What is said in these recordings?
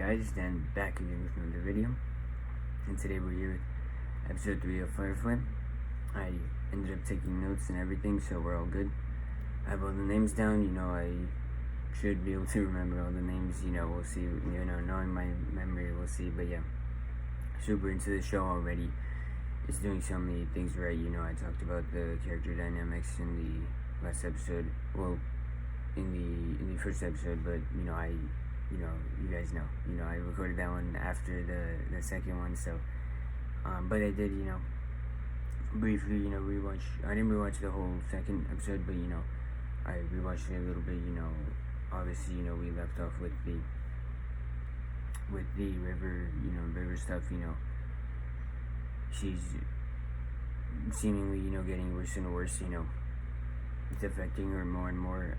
guys, then back again with another video, and today we're here with episode 3 of Firefly. I ended up taking notes and everything, so we're all good. I have all the names down, I should be able to remember all the names, we'll see, knowing my memory, we'll see, but yeah, super into the show already. It's doing so many things right, I talked about the character dynamics in the last episode, well, in the first episode, but, you guys know, I recorded that one after the second one, so, but I did, briefly, rewatch. I didn't rewatch the whole second episode, but, I rewatched it a little bit, obviously, we left off with the River stuff, she's seemingly, getting worse and worse, it's affecting her more and more,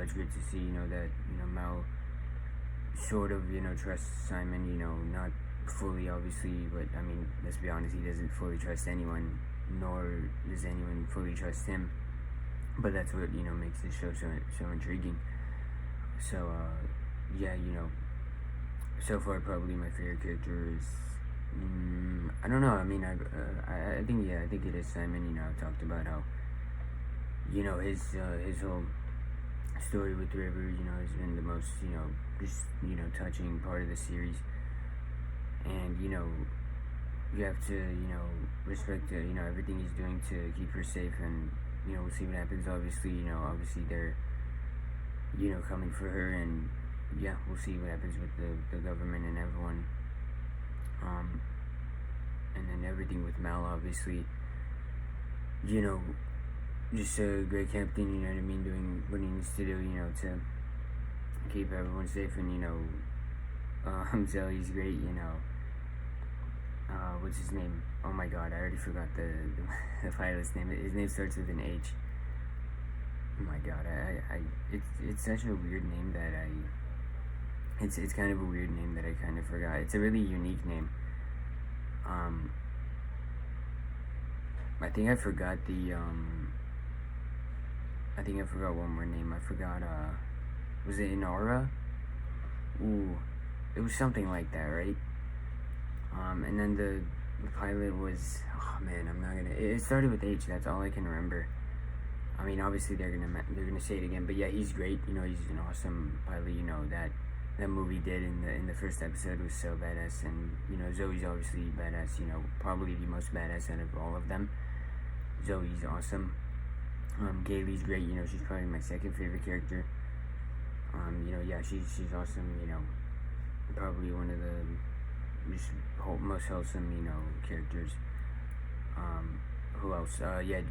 it's good to see, that, Mal sort of, trusts Simon, not fully, obviously, but, I mean, let's be honest, he doesn't fully trust anyone, nor does anyone fully trust him, but that's what, makes this show so intriguing. So, yeah, so far, probably my favorite character is, I don't know, I mean, I think it is Simon, I've talked about how, his whole story with River, has been the most, just, touching part of the series, and, you have to, respect, everything he's doing to keep her safe, and, we'll see what happens, obviously, obviously they're, coming for her, and, yeah, we'll see what happens with the government and everyone, and then everything with Mal, obviously, just a great captain, you know what I mean, doing what he needs to do, to keep everyone safe, and, Zoe's great, what's his name? Oh my god, I already forgot the pilot's name. His name starts with an H. Oh my god, it's such a weird name that it's kind of a weird name that I kind of forgot. It's a really unique name. I think I forgot one more name. I forgot, was it Inara? Ooh, it was something like that, right? And then the pilot was, oh man, it started with H, that's all I can remember. I mean, obviously they're gonna say it again, but yeah, he's great, he's an awesome pilot, that movie did in the first episode was so badass, and, Zoe's obviously badass, probably the most badass out of all of them. Zoe's awesome. Gailey's great, she's probably my second favorite character. Yeah, she's awesome, probably one of the most wholesome, characters. Who else? Yeah,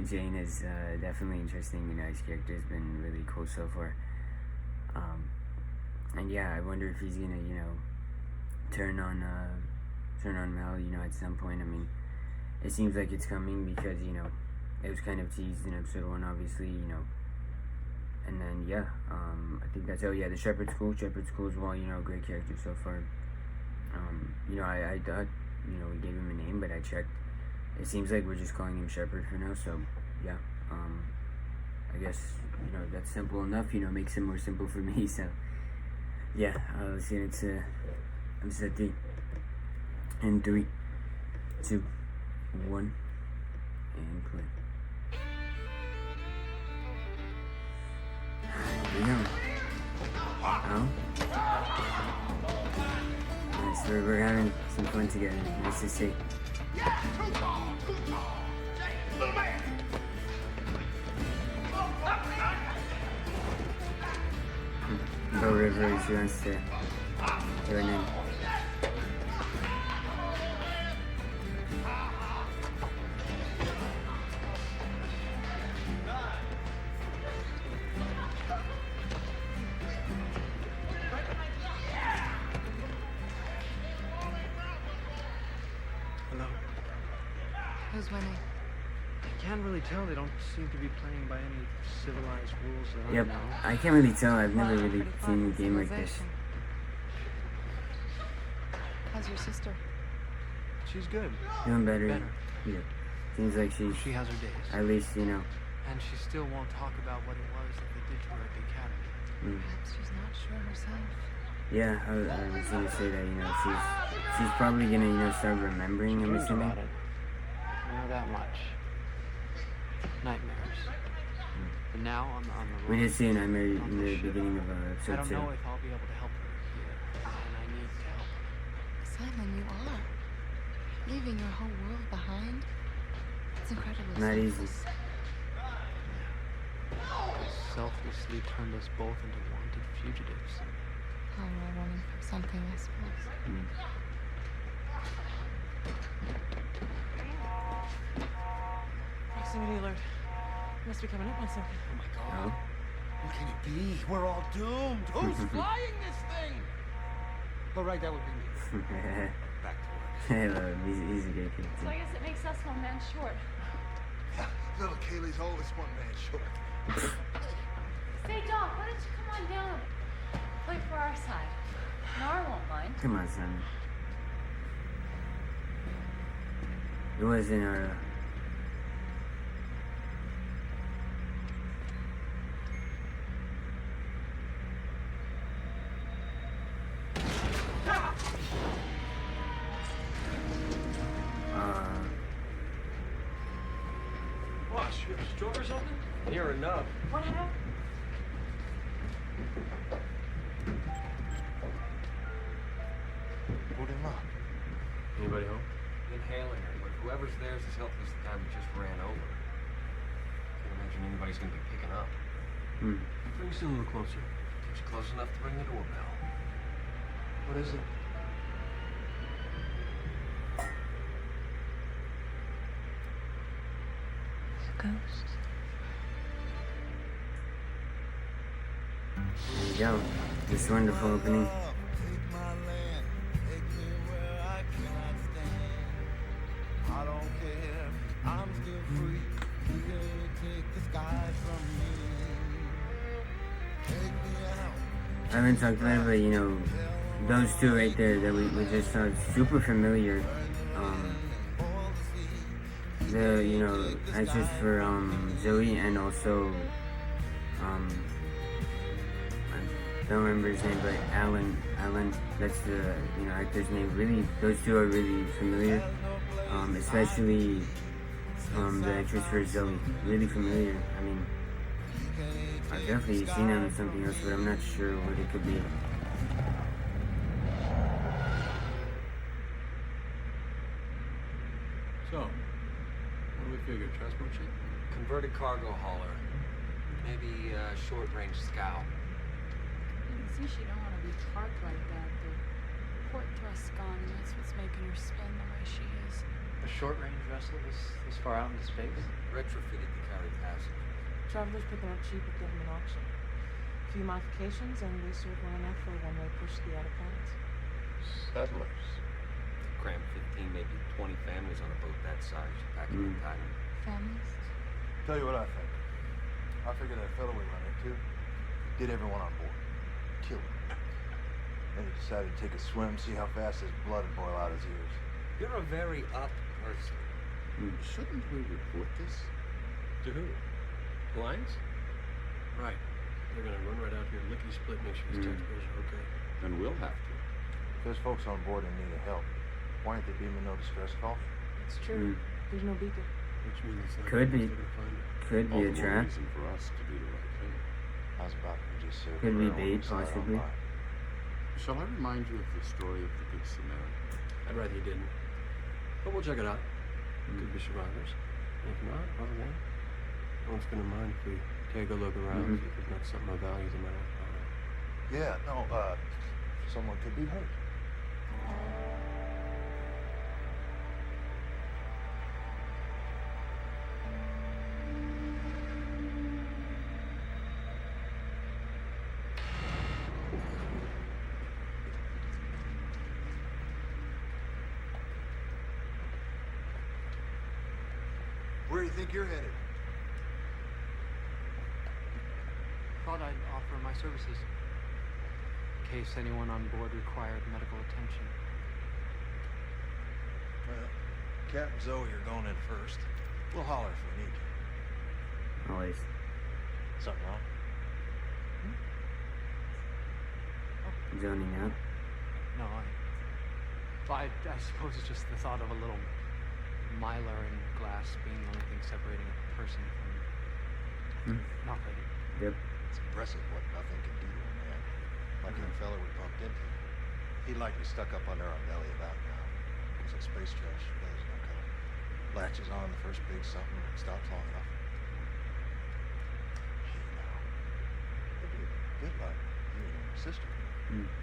Jane is definitely interesting, his character has been really cool so far. And yeah, I wonder if he's gonna, turn on Mal, at some point. I mean, it seems like it's coming because, it was kind of teased in episode 1, obviously, and then, yeah, I think that's, oh yeah, the Shepherd's cool as well, great character so far. I thought, we gave him a name, but I checked, it seems like we're just calling him Shepherd for now, so, yeah, I guess, that's simple enough, makes it more simple for me, so, yeah, let's get into episode 3, in 3, 2, 1, and play. Here we go. Oh. Nice, we're having some fun together. Nice to see. Go River, she wants to join in. Who's winning? I can't really tell. They don't seem to be playing by any civilized rules that Yep, I know. I can't really tell. I've never really seen a game like this. How's your sister? She's good. Doing better. Yeah. Seems like She has her days. at least, And she still won't talk about what it was that they did to her at the academy. Perhaps she's not sure herself. Yeah, I was gonna say that, you know, she's probably gonna, you know, start remembering, I'm assuming. About it. I know that much. Nightmares. But now on the We road, did see a nightmare in on the ship, beginning of I episode don't 2. know if I'll be able to help her here, and I need to help her. Simon, you are. Leaving your whole world behind? It's incredibly Not easy. selfless. They selflessly turned us both into wanted fugitives. Oh, we're running from something, I suppose. Proximity alert. Must be coming up on something. Oh my god. No? What can it be? We're all doomed. Who's flying this thing? Oh, right, that would be me. Back to work. Hello, he's a good kid So too. I guess it makes us one man short. Yeah, little Kaylee's always one man short. Say, Doc, why don't you come on down? Play for our side. Nora won't mind. Come on, son. It wasn't our... Boss, you have a stroke or something? Near enough. What happened? Put him up. Anybody home? Inhaling her, but whoever's there is as helpless as the guy we just ran over. Can't imagine anybody's gonna be picking up. Bring us in a little closer. Get you close enough to ring the doorbell. What is it? A ghost. There you go. This wonderful opening. Take my land, take me where I cannot stand. I don't care, I'm still free. You can't take the sky from me. Take me out. I haven't talked about it, but you know, those two right there that we just saw, super familiar. The, you know, actress for Zoe, and also I don't remember his name, but Alan, that's the, you know, actor's name. Really, those two are really familiar, especially the actress for Zoe, really familiar. I mean, I've definitely seen him in something else, but I'm not sure what it could be. So, what do we figure? Transport ship? Converted cargo hauler. Maybe a short-range scow. You can see she don't want to be parked like that. The port thrust's gone, and that's what's making her spin the way she is. A short-range vessel this far out into space? Retrofitted to carry passengers. Travelers pick it up cheap at government auction. A few modifications, and they serve well enough for a one-way push to the outer planets. Settlers. Cram 15, maybe 20 families on a boat that size. Packing and packing. Families? Tell you what I think. I figure that fellow we run into did everyone on board. Killed him. Then he decided to take a swim, see how fast his blood would boil out his ears. You're a very up person. Shouldn't we report this? To who? Lines? Right. They're gonna run right out here, lickety-split, make sure these taxpayers are okay. And we'll have to. If there's folks on board in need of help, why aren't they beaming no distress calls? It's true. There's no beacon. Which means it's not Could be. they're gonna find it. Could All be the a more trap. reason for us to do the right thing. I was about to just say. Could be bait, possibly. Shall I remind you of the story of the Good Samaritan? I'd rather you didn't. But we'll check it out. Could be survivors. If not, well then, no one's gonna mind if we take a look around, see if there's not something of value the matter. Yeah, no, someone could be hurt. Where do you think you're headed? Thought I'd offer my services. In case anyone on board required medical attention. Well, Cap and Zoe are going in first. We'll holler if we need you. Always. Something wrong? zoning out. No, I suppose it's just the thought of a little mylar in glass being the only thing separating a person from nothing. Yep. It's impressive what nothing can do to a man. Like that fella we bumped into. He likely stuck up under our belly about now. It's like space trash. There's no color. Latches on the first big something, stops long enough. Hey, now. It'd be good luck, you and your sister. Wouldn't it?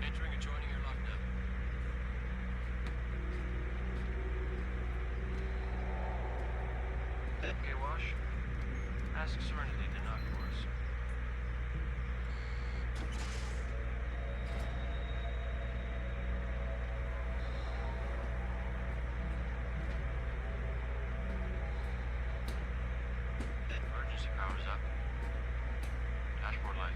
Entering and joining your lockdown. Okay, Wash. Ask Serenity to knock for us. Emergency power's up. Dashboard light.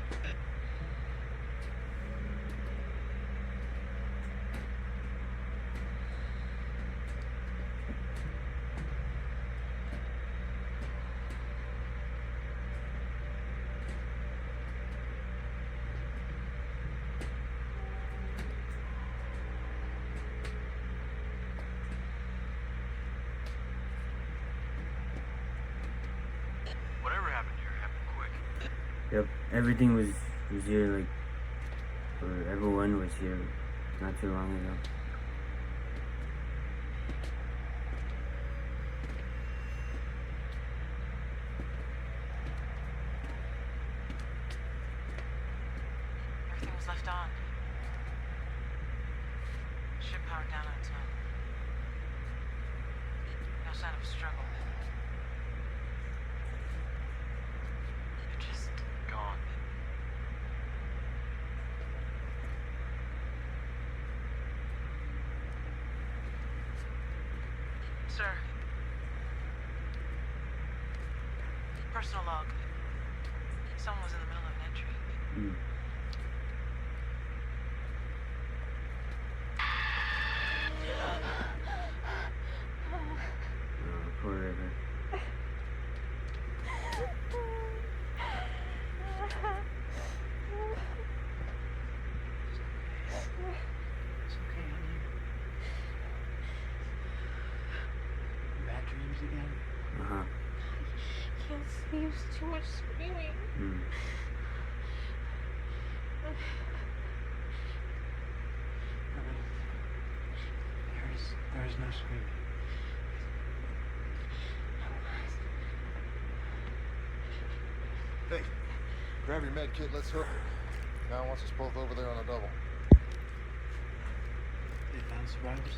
Whatever happened here happened quick. Yep. Everything was here, like, or everyone was here not too long ago. Everything was left on. Ship powered down on its own. No sign of a struggle. You're just Gone. Sir. Personal log. Someone was in the middle of an entry. Poor River. It's okay, honey. Bad dreams again? Uh-huh. Can't sleep. There's too much screaming. There is no screaming. Hey, grab your med kit, let's hook it. Now wants us both over there on a double. They found survivors?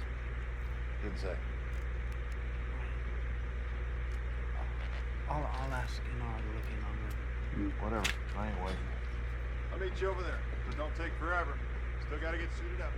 Didn't say. I'll ask Inara to look in on River. Whatever, I ain't waiting. I'll meet you over there, but don't take forever. Still gotta get suited up.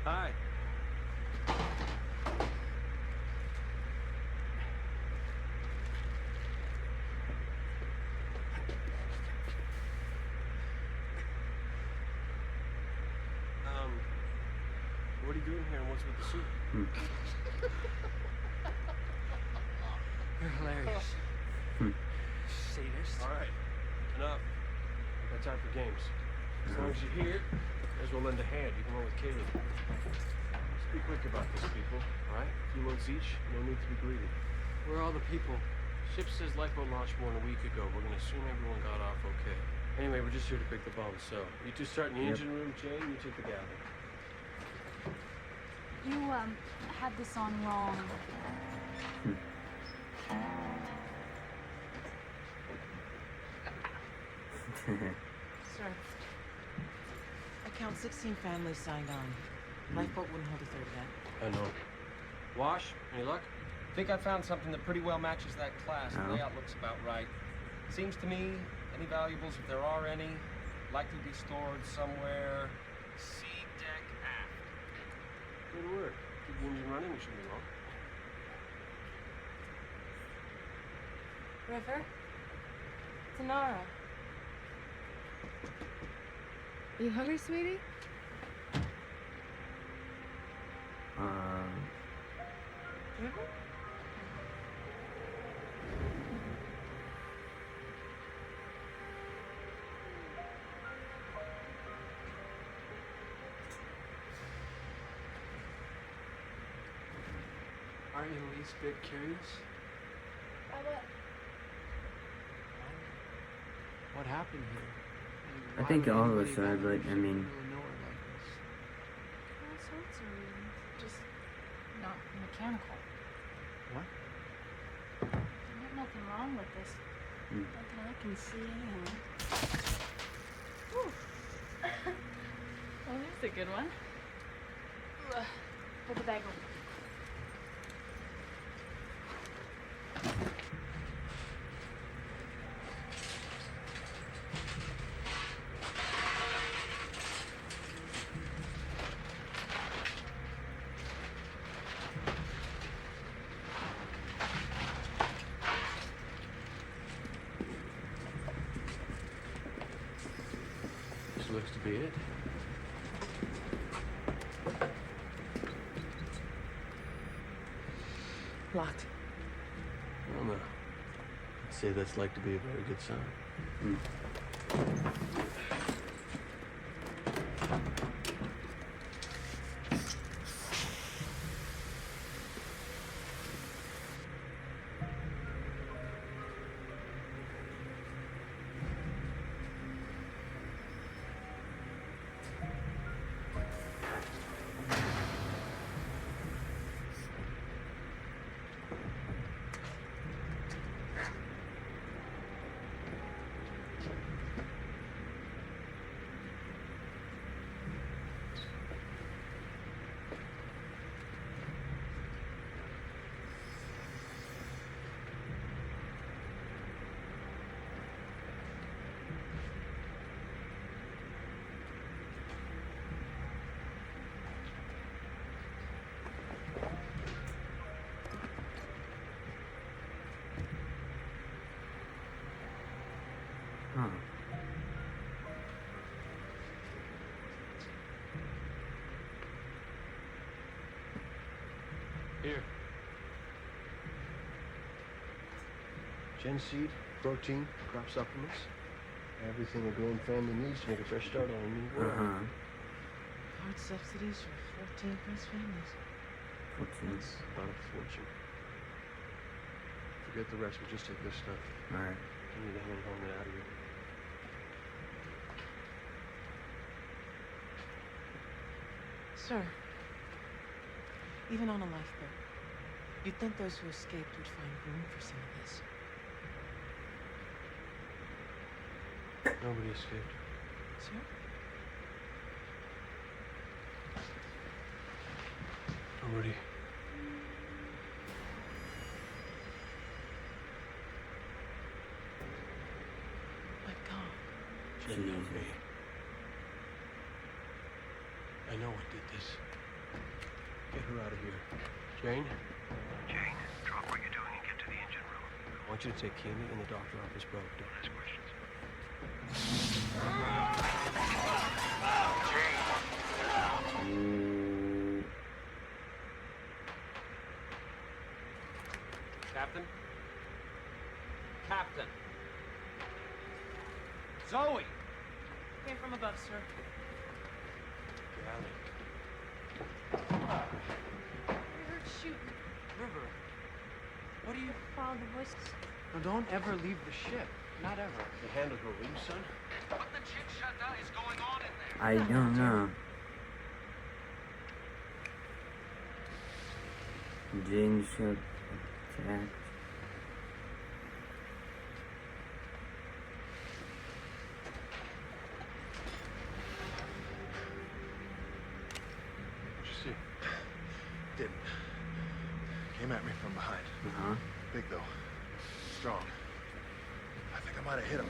Hi. What are you doing here and what's with the suit? You're hilarious. Sadist. Alright, enough. Got time for games. As long as you're here, may as well lend a hand. You can run with Caleb. Just be quick about this, people. All right? A few loads each. No need to be greedy. Where are all the people? Ship says lifeboat launched more than a week ago. We're gonna assume everyone got off okay. Anyway, we're just here to pick the bombs, so you two start in the engine room, Jane, you take the galley. You, had this on wrong. Sir, I count 16 families signed on. Lifeboat wouldn't hold a third of that. I know. Wash, any luck? Think I found something that pretty well matches that class. Oh. The layout looks about right. Seems to me, any valuables, if there are any, likely to be stored somewhere. C deck aft. Good work. Keep the engine running, it shouldn't be long. River? It's Nara. Are you hungry, sweetie? River? Aren't you the least bit curious? What happened here? I Why think would all of anybody us are, bother but I mean, to know her like this? All sorts of reasons. Just not mechanical. What? There's nothing wrong with this. Mm. Nothing I can see anyway. Well, there's a good one. Put the bag over. This looks to be it. Locked. Well, no. I'd say that's like to be a very good sign. huh. Here. Gen seed, protein, crop supplements. Everything a growing family needs to make a fresh start on a new world. Hard subsidies for 14 plus families. It's about a fortune. Forget the rest, we'll just take this stuff. Alright. You need to hang home and out of here. Sir, even on a lifeboat, you'd think those who escaped would find room for some of this. Nobody escaped. Sir? Nobody. My God. Jen knew me. I know what did this. Get her out of here. Jane? Jane, drop what you're doing and get to the engine room. I want you to take Kaylee and the doctor off this boat. Don't Ask questions. Captain? Captain! Zoe! came from above, sir. Galley. We heard shooting. River, what do you... Follow the voices. No, don't ever leave the ship. Not ever. The handle go loose, son? What the chick shut down is going on in there? I don't know. Jane ship attacked. What'd you see? Didn't. Came at me from behind. Uh-huh. Big though. Strong. I think I might have hit him.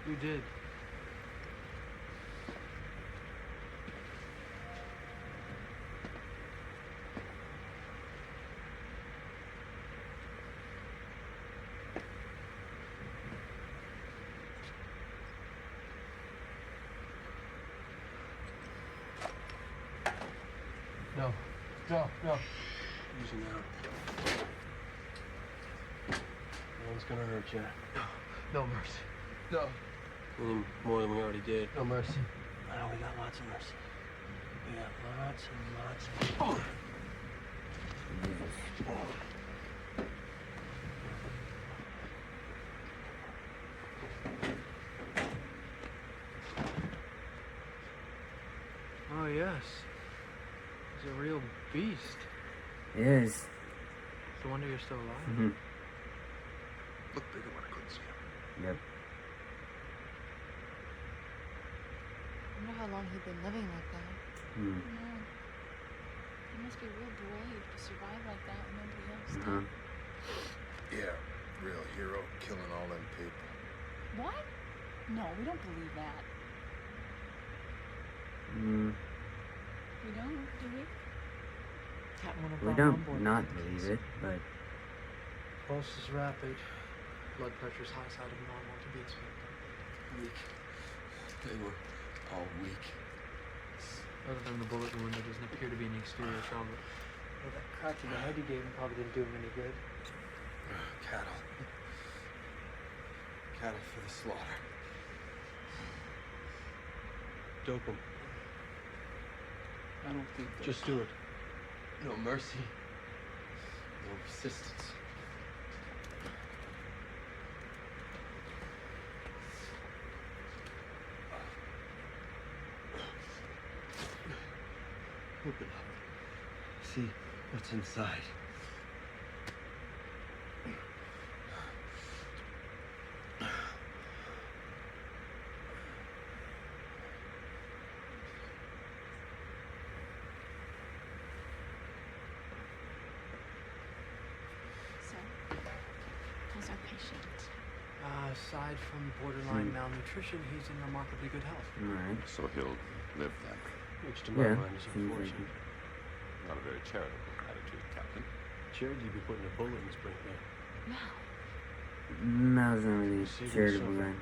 You did. No. No. Easy now. No one's gonna hurt you. No mercy. No. Any more than we already did. No mercy. I know we got lots of mercy. We got lots and lots of... Oh, yes. He's a real beast. It is. It's no wonder you're still alive. Mm-hmm. Looked bigger when I couldn't see him. Yep. I wonder how long he'd been living like that. Hmm. No. You must be real brave to survive like that when nobody else did. Uh-huh. Yeah, real hero, killing all them people. What? No, we don't believe that. Mm. We don't, do we? Captain would have We brought him on don't board. not believe it, but Pulse is rapid. Blood pressure's high side of normal to be expected. Weak. They were all weak. Other than the bullet wound, there doesn't appear to be any exterior trauma. Well, that crack in the head you gave him probably didn't do him any good. Cattle. Cattle for the slaughter. Dope him. I don't think Just do it. no mercy. No resistance. Open up. See what's inside. So, how's our patient? Aside from borderline malnutrition, he's in remarkably good health. alright. So he'll live then. Which to my Yeah, mind is seems like unfortunate. Not a very charitable attitude, Captain. Charity be putting a bullet in his brain there. Mal. Mal's not really See you charitable soon. guy.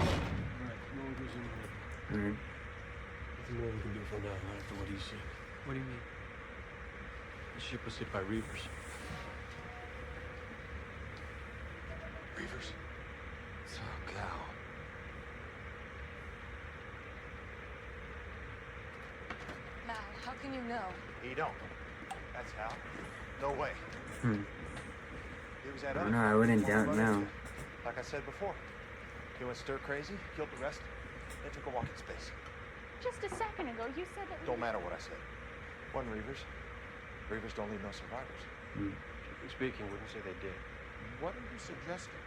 Alright, no one goes in here. Alright. Nothing more we can do for now, not after what he said. What do you mean? The ship was hit by Reavers. Reavers. So cow. Mal, how can you know? He don't. That's how. No way. Hmm. He was that I other don't know, I guy wouldn't we doubt run now. into. Like I said before. He went stir crazy, killed the rest. They took a walk in space. Just a second ago, you said that we Don't matter what I said. One Reavers. Reavers don't leave no survivors. Hmm. Strictly speaking, wouldn't say they did. What are you suggesting?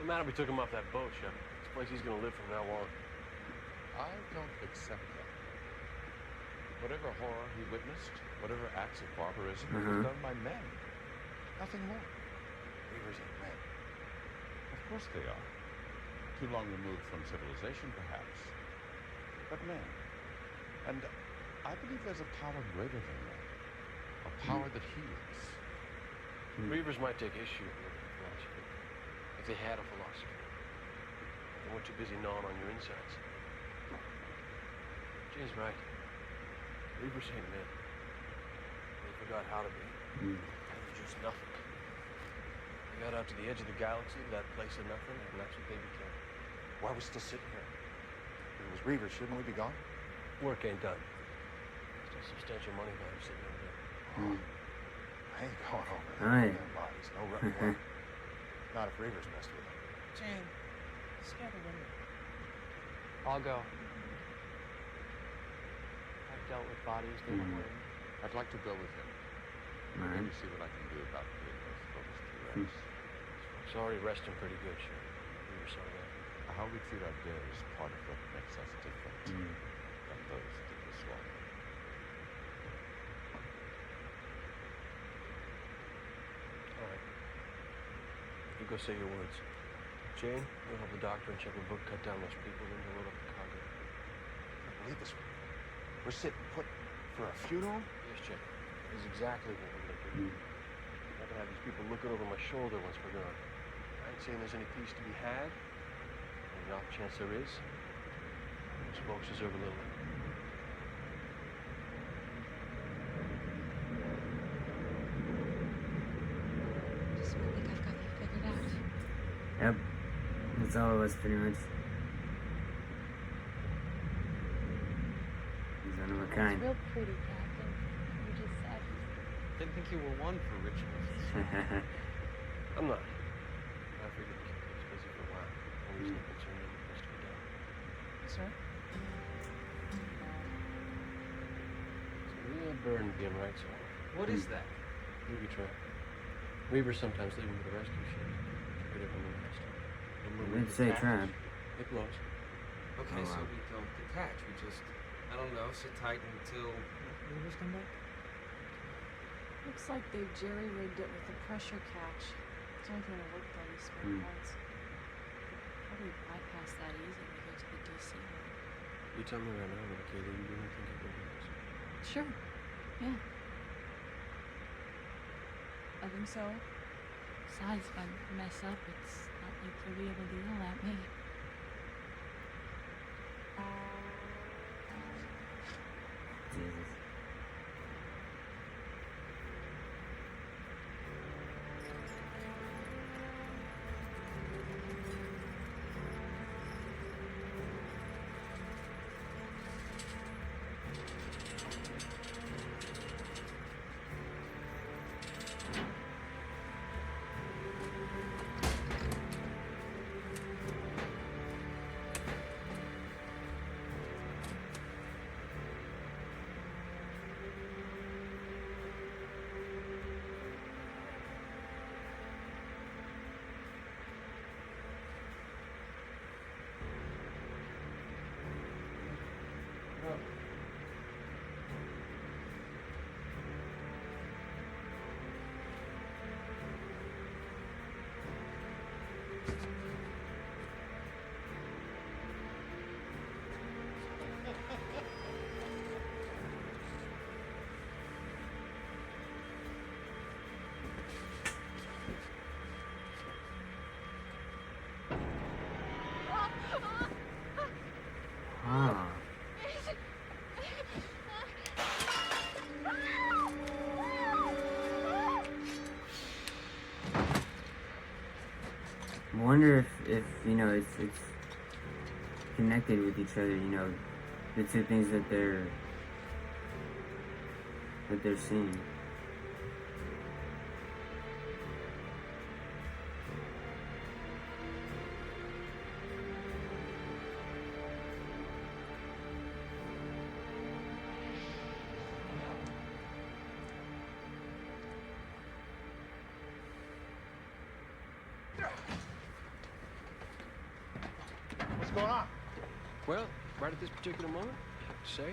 No matter we took him off that boat, Shep. This place he's gonna live from now on. I don't accept that. Whatever horror he witnessed, whatever acts of barbarism was done by men. Nothing more. Reavers ain't men. Of course they are. Too long removed from civilization, perhaps. But men. And I believe there's a power greater than men. A power that heals. Reavers might take issue with the philosophy. If they had a philosophy. They weren't too busy gnawing on your insides. Jay's right. Reavers ain't men. They forgot how to be. Hmm. And they're just nothing. They We got out to the edge of the galaxy, to that place of nothing, and that's what they became. Why are we still sitting here? If it was Reavers, shouldn't we be gone? Work ain't done. Still substantial money value sitting over there. I ain't going over there. Aye. Dead bodies, no running away. Not if Reavers messed with them. Jane, scare the women. I'll go. I've dealt with bodies that were worried. I'd like to go with him. Alright. Maybe see what I can do about putting those folks to rest. It's already resting pretty good, sure. We were sorry that. How we treat our dead is part of what makes us different than those that we slaughter. All right. You go say your words. Jane, you'll help the doctor and check a book, cut down those people, then we'll load up the cargo. I can't believe this. We're sitting put for a funeral? Yes, Jane. This is exactly what we're gonna do. Not to have these people looking over my shoulder once we're gone. I ain't saying there's any peace to be had. And the off chance there is, those folks deserve a little. Just feel like I've got you figured out. Yep. That's all of us, pretty much. He's one of a kind. Real pretty, Captain. You just said. Didn't think you were one for rituals. I'm not. I figured the kid was busy for a while. Only reason I'm concerned that it was to be done. Sir? It's a real burden being right so. What is that? Booby trap. Reavers sometimes leave them with the rescue ships. Get rid of them in the nest. I didn't say trap. It blows. Okay, Oh, so wow. we don't detach. We just, I don't know, sit tight until Reavers come back? Looks like they've jerry-rigged it with a pressure catch. It's only gonna work on these spare parts. Probably bypass that easy when we get to the DC line. You tell me right now, little Kaylee, you really think you can do this? Sure. Yeah. I think so. Besides, if I mess up, it's not like you'll be able to yell at me. Jesus. Ah. I wonder if you know it's connected with each other. You know, the two things that they're seeing. What's going on? Well, right at this particular moment, I have to say,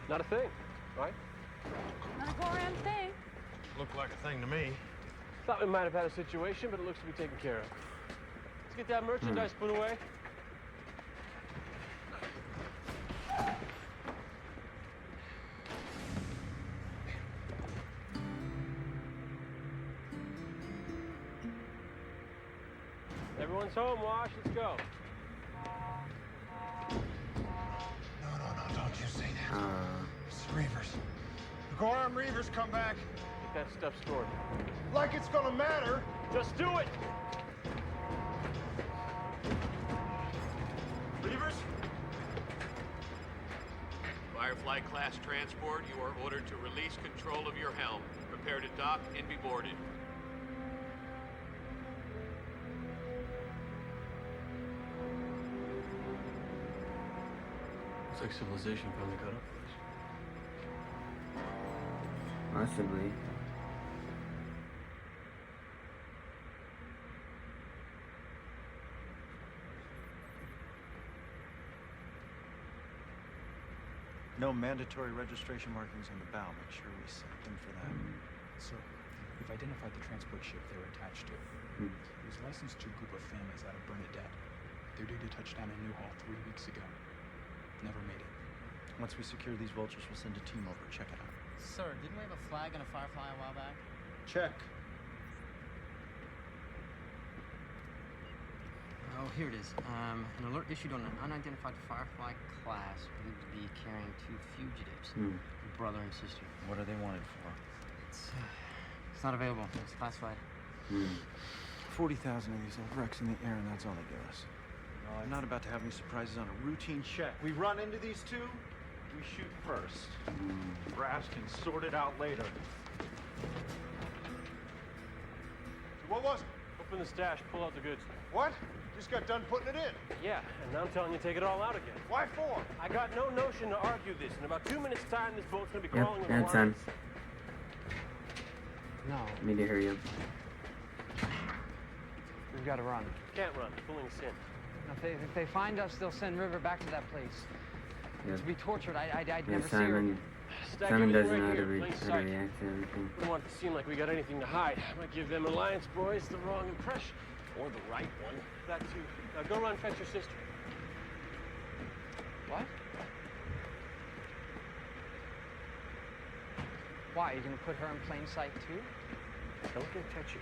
not a thing, right? Not a go-around thing. Looked like a thing to me. Thought we might have had a situation, but it looks to be taken care of. Let's get that merchandise put away. Everyone's home, Wash. Let's go. No, don't you say that. It's the Reavers. The Goram Reavers come back. Get that stuff stored. Like it's gonna matter. Just do it! Reavers? Firefly class transport, you are ordered to release control of your helm. Prepare to dock and be boarded. Looks like civilization finally caught up with us. Possibly. No mandatory registration markings on the bow. Make sure we set them for that. Sir, we've identified the transport ship they were attached to. It was licensed to a group of families out of Bernadette. They're due to touch down in Newhall 3 weeks ago. Never made it. Once we secure these vultures, we'll send a team over. Check it out. Sir, didn't we have a flag and a Firefly a while back? Check. Oh, here it is. An alert issued on an unidentified Firefly class believed to be carrying 2 fugitives, a brother and sister. What are they wanted for? It's not available. It's classified. 40,000 of these old wrecks in the air, and that's all they give us. No, I'm not about to have any surprises on a routine check. We run into these two, we shoot first. Brass can sort it out later. What was it? Open the stash, pull out the goods. What? Just got done putting it in. Yeah, and now I'm telling you, take it all out again. Why for? I got no notion to argue this. In about 2 minutes' time, this boat's gonna be crawling Yep, in that's on. No, Need to hurry up. we've got to run. Can't run, pulling us in. If they find us, they'll send River back to that place. Yep. To be tortured. I'd Yeah, never see her. Simon. Stack Simon everything doesn't know right how to, here, plain how to sight. react to everything. Don't want it to seem like we got anything to hide. Might give them Alliance boys the wrong impression. Or the right one. That too. Now go run, fetch your sister. What? Why? Are you going to put her in plain sight too? Don't get touchy.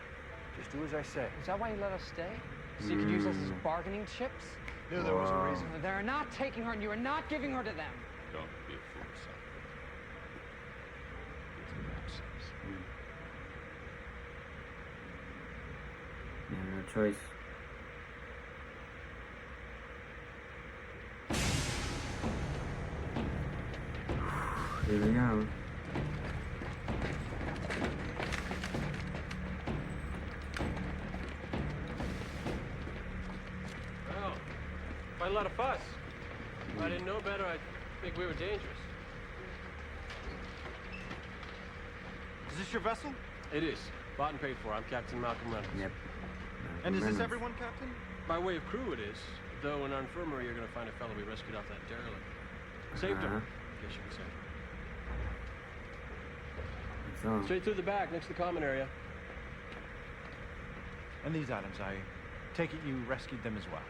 Just do as I say. Is that why you let us stay? So you could use us as bargaining chips? Knew there was a reason. They're not taking her and you are not giving her to them. Don't be a fool, son. Yeah, no choice. Here we go. Well, quite a lot of fuss. If I didn't know better, I'd think we were dangerous. Is this your vessel? It is. Bought and paid for. I'm Captain Malcolm Reynolds. Yep. And is this Reynolds. everyone, Captain? By way of crew, it is. Though in our infirmary, you're going to find a fellow we rescued off that derelict. Saved him, I guess you could say. That's all. Straight through the back, next to the common area. And these items, I take it you rescued them as well.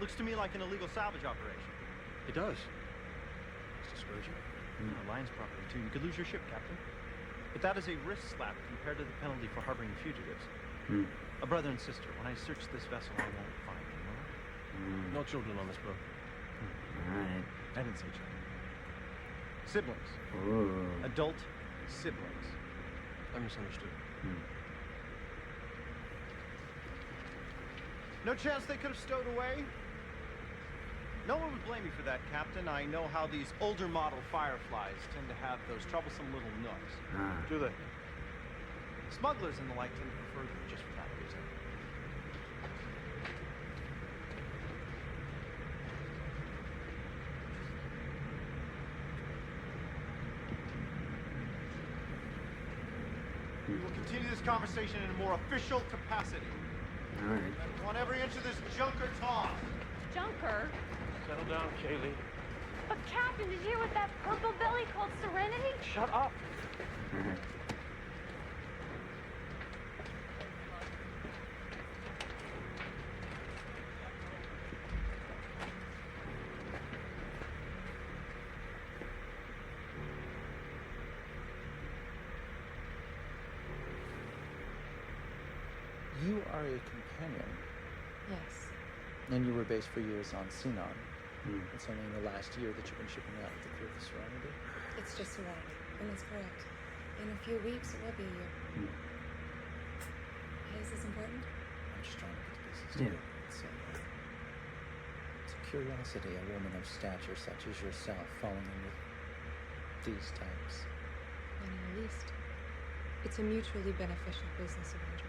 Looks to me like an illegal salvage operation. It does. Mr. Spurgeon. Alliance property, too. You could lose your ship, Captain. But that is a wrist slap compared to the penalty for harboring fugitives. A brother and sister. When I search this vessel, I won't find them, will I? No children on this boat. Alright. I didn't say children. Siblings. Ooh. Adult siblings. I misunderstood. No chance they could have stowed away? No one would blame me for that, Captain. I know how these older model Fireflies tend to have those troublesome little nooks. Do they? Smugglers and the like tend to prefer them just for that reason. We will continue this conversation in a more official capacity. Alright. I want every inch of this junker tossed. Junker? Settle down, Kaylee. But Captain, did you hear what that purple belly called Serenity? Shut up. You You are a companion, Yes. and you were based for years on Sinon. It's only in the last year that you've been shipping out with the crew of the Serenity. It's just Serenity, and that's correct. In a few weeks, it will be a year. Hey, is this important? I'm just trying to put the pieces Yeah. together. It's a curiosity, a woman of stature such as yourself falling in with these types. None in the least. It's a mutually beneficial business arrangement.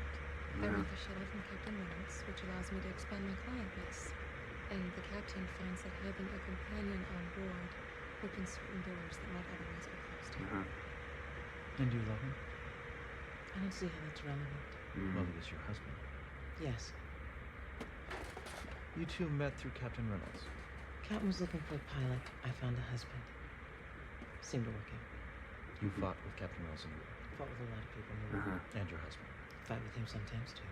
I rent the shuttle from Captain Reynolds, which allows me to expand my client base. And the captain finds that having a companion on board opens certain doors that might otherwise be closed. And you love him? I don't see how that's relevant. Well, he was your husband. Yes. You two met through Captain Reynolds. Captain was looking for a pilot. I found a husband. Seemed to work out. You fought with Captain Reynolds in the war. Fought with a lot of people in the war. And your husband. Fight with him sometimes, too.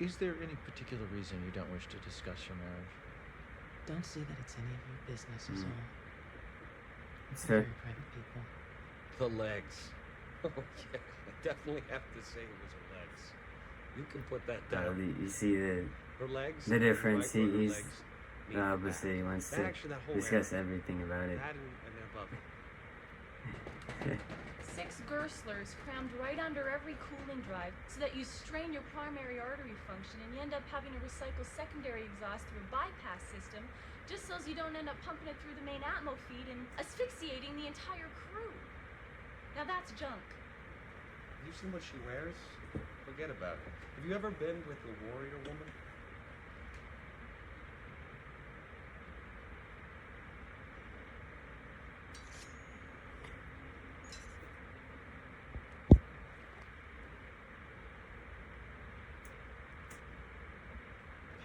Is there any particular reason you don't wish to discuss your marriage? Don't see that it's any of your business, is all. It's We're fair. very private people. The legs. Oh, yeah. I definitely have to say it was her legs. You can put that down. You see Her legs. the difference. Right where her He's legs meet obviously the he back. wants That to actually, that whole discuss area, everything about it. That and their bubble. 6 Gerslers crammed right under every cooling drive so that you strain your primary artery function and you end up having to recycle secondary exhaust through a bypass system just so as you don't end up pumping it through the main atmo feed and asphyxiating the entire crew. Now that's junk. You seen what she wears? Forget about it. Have you ever been with a warrior woman?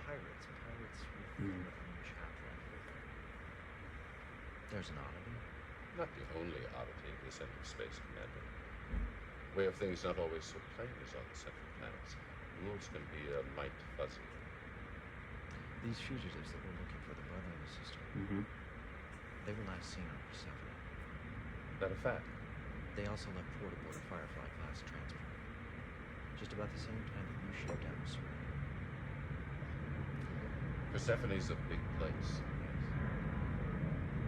Pirates with chaplain. There's an oddity. Not the only oddity of the Central Space Commander. Way of things not always so plain as on the central planets. Rules can be a mite fuzzy. These fugitives that were looking for the brother and the sister, they were last seen on Persephone. That a fact? They also left port aboard a Firefly class transport. Just about the same time that you shipped down to Serenity. Persephone's a big place.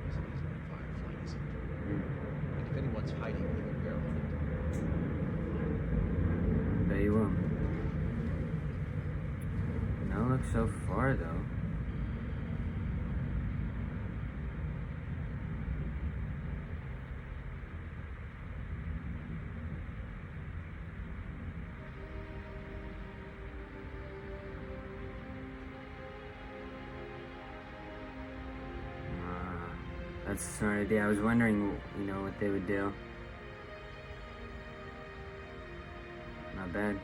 Yes, it isn't like Firefly, is it? And if anyone's hiding anywhere on it, Bet you will. Don't look so far though. That's a smart idea. I was wondering, you know, what they would do. Not bad.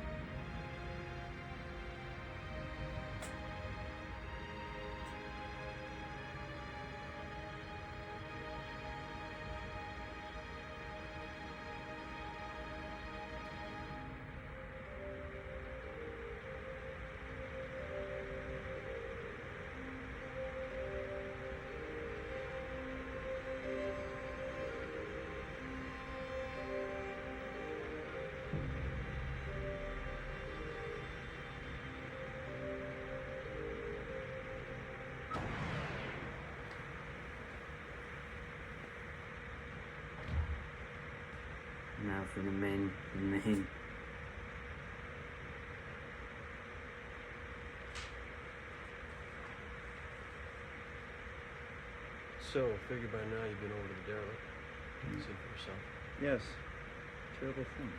Now for the main. So, figure by now you've been over to the derelict. See for yourself. Yes. Terrible thing.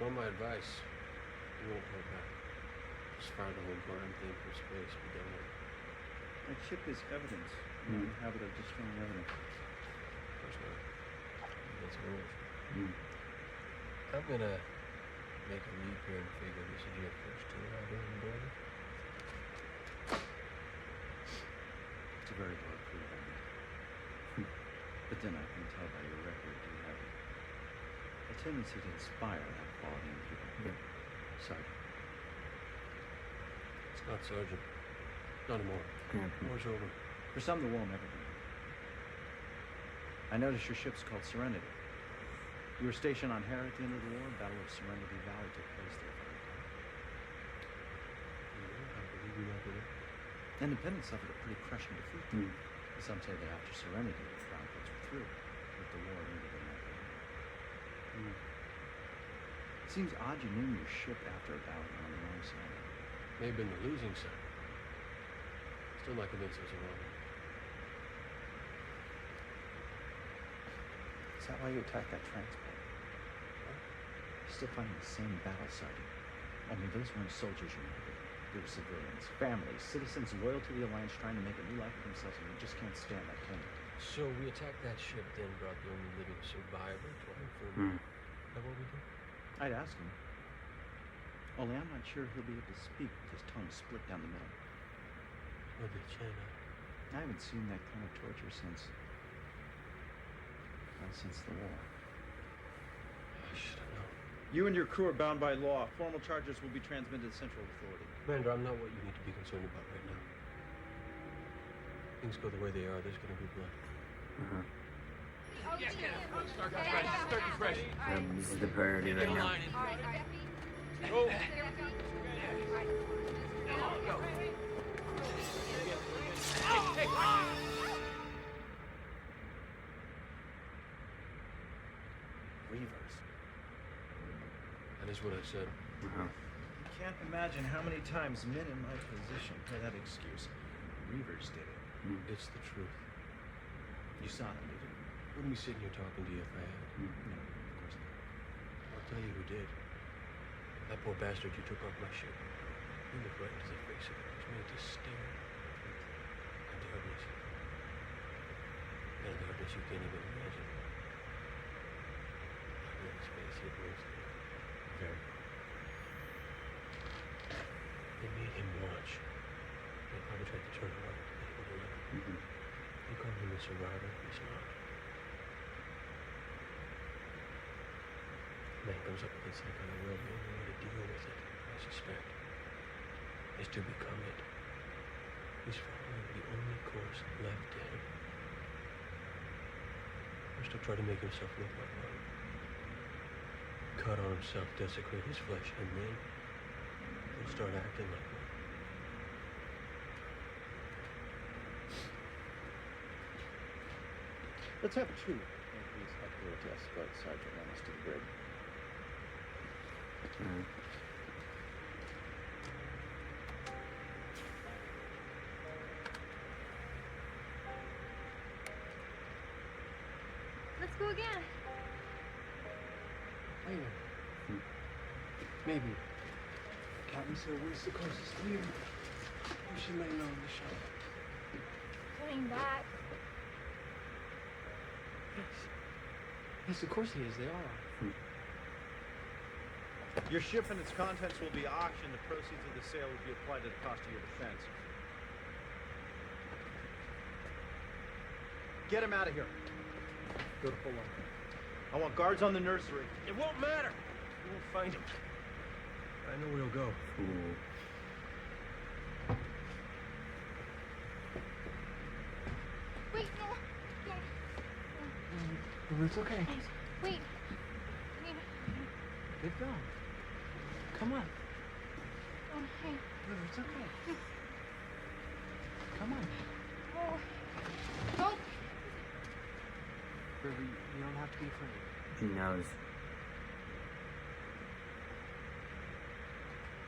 Well, my advice, you won't go back. Just fire the whole darn thing from space, be done with it. That ship is evidence. Not in the habit of destroying evidence. Of course not. That's rules. I'm gonna make a leap here and figure this is your first tour out here on the border. It's a very broad crew, but then I can tell by your record you have a tendency to inspire that quality in people. Yep. Sergeant. It's not Sergeant. Not anymore. War's over. For some, the war will never be. I noticed your ship's called Serenity. You were stationed on Hera at the end of the war. Battle of Serenity Valley took place there, if I recall. I believe you know that. Independence suffered a pretty crushing defeat. Some say that after Serenity, the Crown Prince were through, but the war ended in that way. It seems odd you named your ship after a battle on the wrong side. May have been the losing side. Still not convinced it was a wrong one. Is that why you attacked that transport? Still finding the same battle sighting. Only those weren't soldiers you murdered. They were civilians, families, citizens loyal to the Alliance trying to make a new life for themselves, and you just can't stand that, can you? So we attacked that ship, then brought the only living survivor to our infirmary. Is that what we did? I'd ask him. Only I'm not sure he'll be able to speak with his tongue split down the middle. What did you say? I haven't seen that kind of torture since the war. I should have known. You and your crew are bound by law. Formal charges will be transmitted to Central Authority. Commander, I'm not what you need to be concerned about right now. Things go the way they are, there's gonna be blood. Start fresh. This is the priority right now. Go. Reavers. That is what I said. You can't imagine how many times men in my position hear that excuse. Reavers did it. It's the truth. You saw them, did you? Wouldn't be sitting here talking to you if I had. No, of course not. I'll tell you who did. That poor bastard you took off my ship. You looked right into the face of it. It was made to stare. A darkness. And a darkness you can't even imagine. Like in space, it was very. They made him watch. They probably tried to turn him on, but he wouldn't let him. They called him a survivor. He's not. Man comes up against that kind of world, the only way to deal with it, I suspect, is to become it. He's following the only course left to him. First he'll try to make himself look like one. Cut on himself, desecrate his flesh, and then he'll start acting like one. Let's have two. Please help her to escort Sergeant Reynolds to the brig. Let's go again. Later. Maybe. Captain said where's the coast is clear. We should lay low in the shop. Coming back. Yes, of course he is. They all are. Your ship and its contents will be auctioned. The proceeds of the sale will be applied to the cost of your defense. Get him out of here. Go to pull up. I want guards on the nursery. It won't matter. You won't find him. I know where he'll go. Wait, no. It's okay. Wait. Get going. Come on. Oh, hey. It's okay. Come on. Oh. Don't. River, you don't have to be afraid. He knows.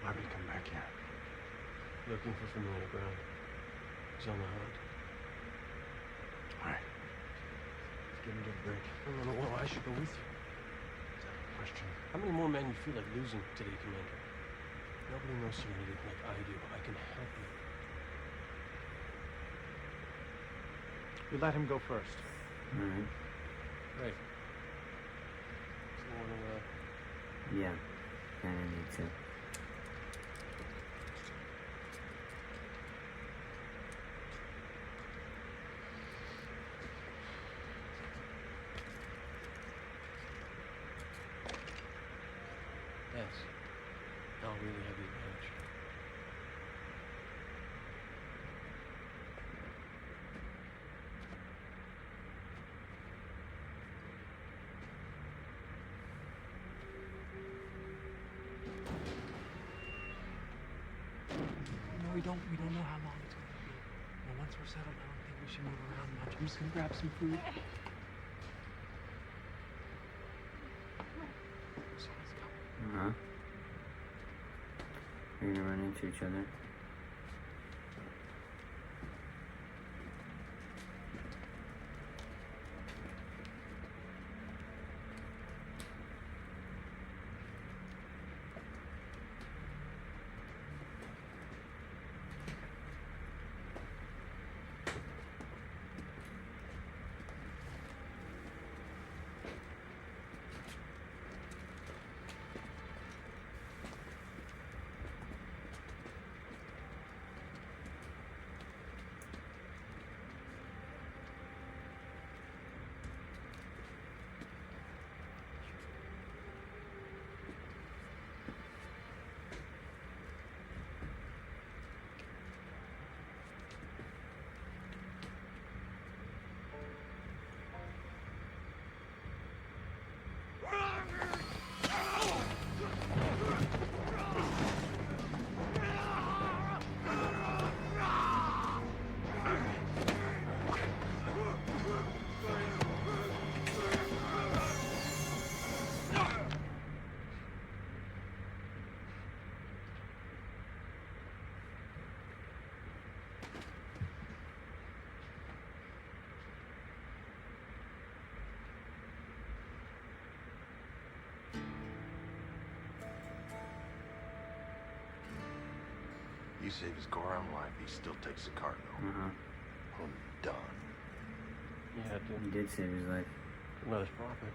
Why would he come back here? Looking for familiar ground. He's on the hunt. All right. Let's get him to the bridge. No, well, I should go with you. Is that a question? How many more men you feel like losing today, Commander? Nobody knows Serenity like I do. I can help you. We let him go first. Alright. Right. So you wanna, Yeah. Kinda need to. Yes. I'll really have the advantage. we don't know how long it's gonna be. You know, once we're settled, I don't think we should move around much. I'm just gonna grab some food. So let's go. You're gonna run into each other. You save his Goron life, he still takes the cargo. I'm done. Yeah, dude. He did save his life. Well, his profit.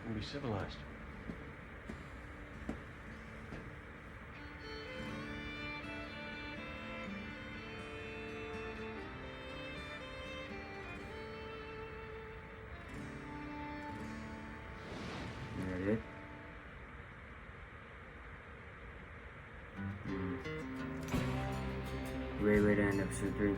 And be civilized. Is that it? Great way to end episode 3.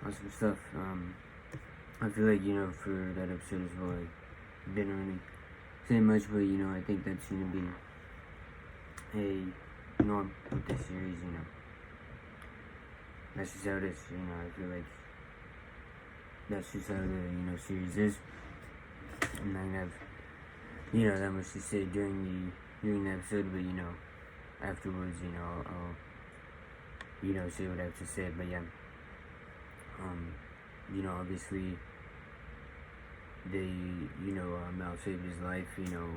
Awesome stuff. I feel like, you know, for that episode as well, I didn't really say much, but, you know, I think that's going to be a norm with this series, you know. That's just how it is, you know. I feel like that's just how the, you know, series is. I'm not going to have, you know, that much to say during the episode, but, you know, afterwards, you know, I'll you know, say what I have to say, but yeah. You know, obviously, they, you know, Mal saved his life, you know,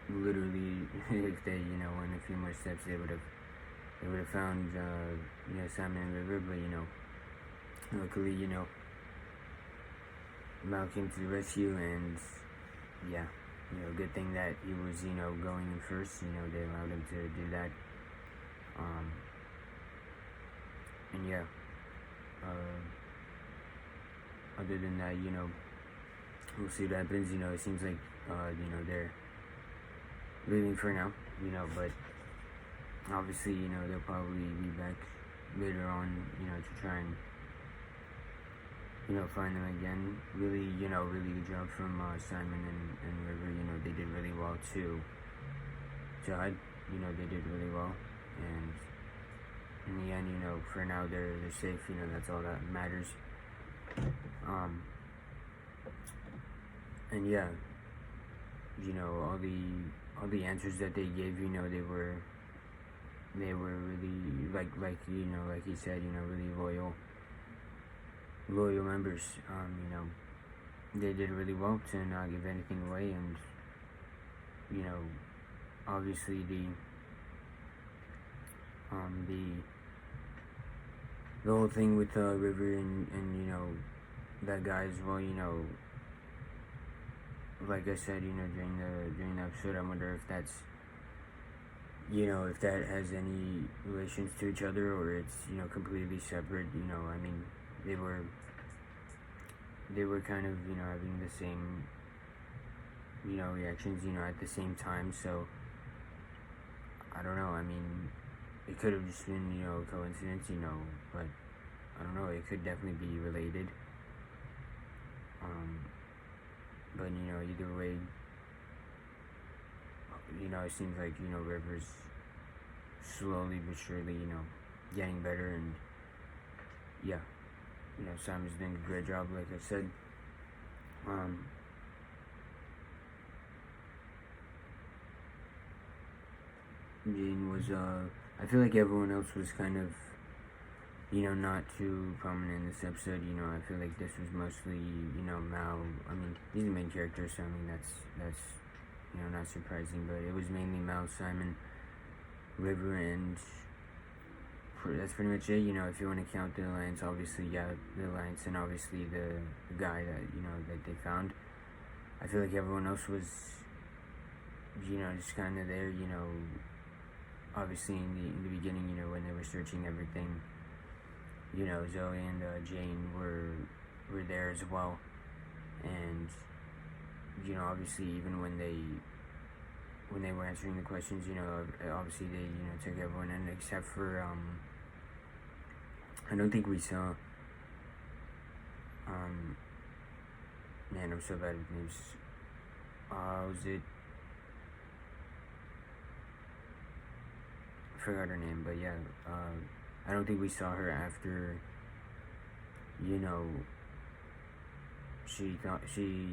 literally, if they, you know, went a few more steps, they would have found, you know, Simon and River, but, you know, luckily, you know, Mal came to the rescue, and, yeah, you know, good thing that he was, you know, going in first, you know, they allowed him to do that, and yeah, other than that, you know, we'll see what happens. You know, it seems like, you know, they're leaving for now, you know, but obviously, you know, they'll probably be back later on, you know, to try and, you know, find them again. Really, you know, really good job from Simon and River. You know, they did really well too. Judd, you know, they did really well, and in the end, you know, for now they're safe. You know, that's all that matters. And yeah, you know, all the answers that they gave, you know, they were really, like you know, like he said, you know, really loyal members. You know, they did really well to not give anything away, and you know, obviously the whole thing with River and you know, that guy as well, you know, like I said, during the episode, I wonder if that's, if that has any relations to each other, or it's, completely separate. I mean, they were kind of, having the same, reactions, at the same time. So I don't know. I mean, it could have just been, a coincidence, but I don't know. It could definitely be related. But either way, it seems like, Rivers slowly but surely, getting better, and yeah, Simon's doing a great job, like I said. Jane was, I feel like everyone else was kind of, not too prominent in this episode. I feel like this was mostly, Mal. I mean, he's the main character, so I mean, that's not surprising, but it was mainly Mal, Simon, River, and that's pretty much it. If you want to count the Alliance, obviously, yeah, the Alliance, and obviously the guy that, that they found. I feel like everyone else was, just kind of there, obviously in the beginning, when they were searching everything, Zoe and Jane were there as well, and obviously even when they were answering the questions, obviously they took everyone in except for I don't think we saw man, I'm so bad with names. Was it? I forgot her name, but yeah, I don't think we saw her after, she thought, she,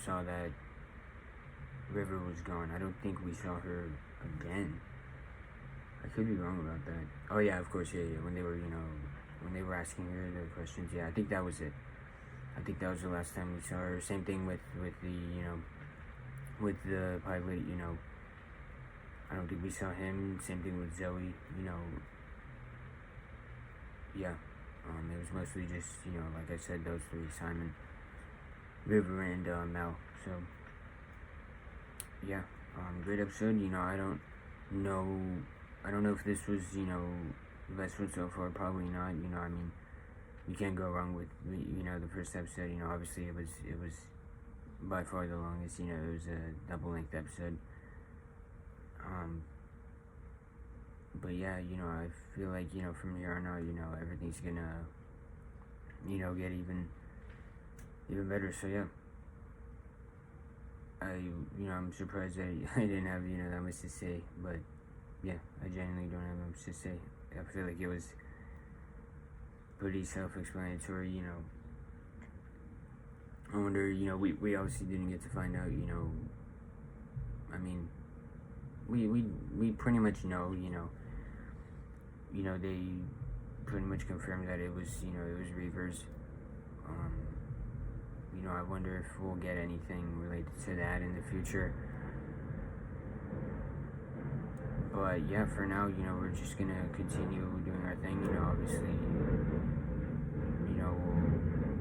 saw that River was gone. I don't think we saw her again. I could be wrong about that. Oh yeah, of course, yeah, when they were, when they were asking her the questions, yeah, I think that was it. I think that was the last time we saw her. Same thing with the, with the pilot, I don't think we saw him. Same thing with Zoe, yeah. It was mostly just, like I said, those three, Simon, River, and Mel. So yeah, great episode. I don't know if this was, the best one so far. Probably not. I mean, you can't go wrong with, the first episode. Obviously it was by far the longest. It was a double-length episode. But yeah, I feel like, from here on out, everything's gonna, get even better. So yeah, I'm surprised I didn't have, that much to say, but yeah, I genuinely don't have much to say. I feel like it was pretty self-explanatory. I wonder, we obviously didn't get to find out, I mean, we pretty much know, they pretty much confirmed that it was, it was Reavers. I wonder if we'll get anything related to that in the future. But yeah, for now, we're just gonna continue doing our thing. Obviously,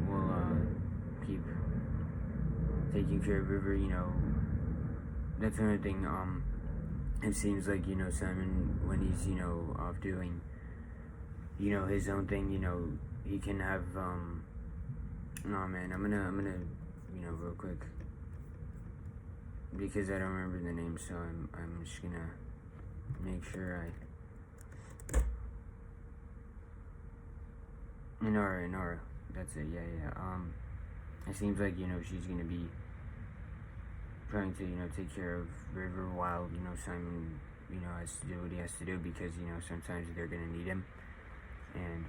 we'll keep taking care of River. That's another thing. It seems like, Simon, when he's, off doing, his own thing, he can have, no, man, I'm gonna, real quick, because I don't remember the name, so I'm just gonna make sure Inara, that's it, yeah, it seems like, she's gonna be trying to, take care of River while, Simon, has to do what he has to do, because, sometimes they're gonna need him, and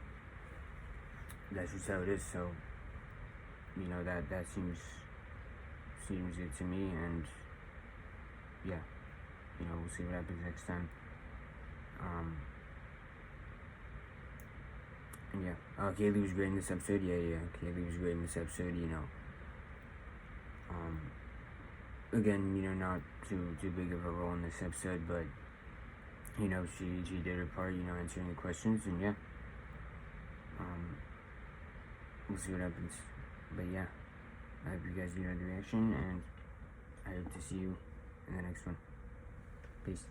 that's just how it is. So, that seems good to me, and yeah, we'll see what happens next time. And yeah, Kaylee was great in this episode. Yeah, Kaylee was great in this episode. Again, not too big of a role in this episode, but she did her part, answering the questions, and yeah, we'll see what happens. But yeah, I hope you guys enjoyed the reaction, and I hope to see you in the next one. Peace.